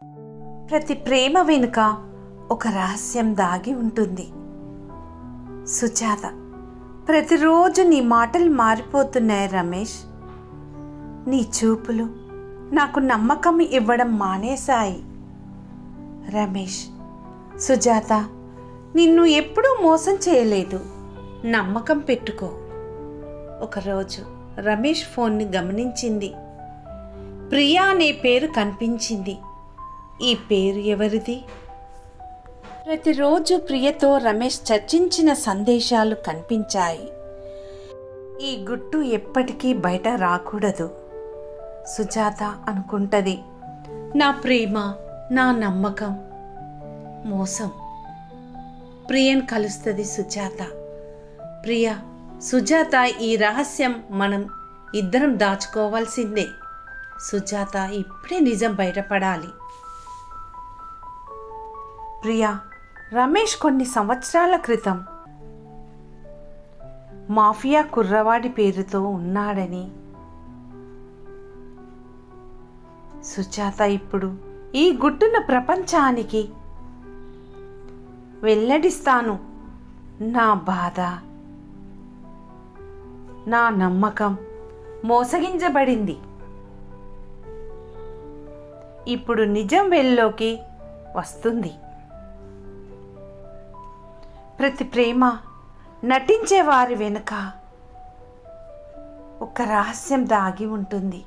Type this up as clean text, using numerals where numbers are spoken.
ప్రతి ప్రేమ వెనుక ఒక రహస్యం దాగి ఉంటుంది. సుజాత, ప్రతిరోజు నీ మాటలు మారిపోతున్నాయి రమేష్. నీ చూపులు నాకు నమ్మకం ఇవ్వడం మానేశాయి. రమేష్, సుజాత నిన్ను ఎప్పుడూ మోసం చేయలేదు, నమ్మకం పెట్టుకో. ఒకరోజు రమేష్ ఫోన్ని గమనించింది. ప్రియా అనే పేరు కనిపించింది. ఈ పేరు ఎవరిది? ప్రతిరోజు ప్రియతో రమేష్ చర్చించిన సందేశాలు కనిపించాయి. ఈ గుట్టు ఎప్పటికీ బయట రాకూడదు. సుజాత అనుకుంటది, నా ప్రేమ, నా నమ్మకం మోసం. ప్రియను కలుస్తుంది సుజాత. ప్రియ, సుజాత, ఈ రహస్యం మనం ఇద్దరం దాచుకోవాల్సిందే. సుజాత, ఇప్పుడే నిజం బయటపడాలి. ప్రియా, రమేష్ కొన్ని సంవత్సరాల క్రితం మాఫియా కుర్రవాడి పేరుతో ఉన్నాడని, సుజాత ఇప్పుడు ఈ గుట్టున ప్రపంచానికి వెల్లడిస్తాను. నా బాధ, నా నమ్మకం మోసగించబడింది. ఇప్పుడు నిజం వెలుగులోకి వస్తుంది. ప్రతి ప్రేమ నటించే వారి వెనుక ఒక రహస్యం దాగి ఉంటుంది.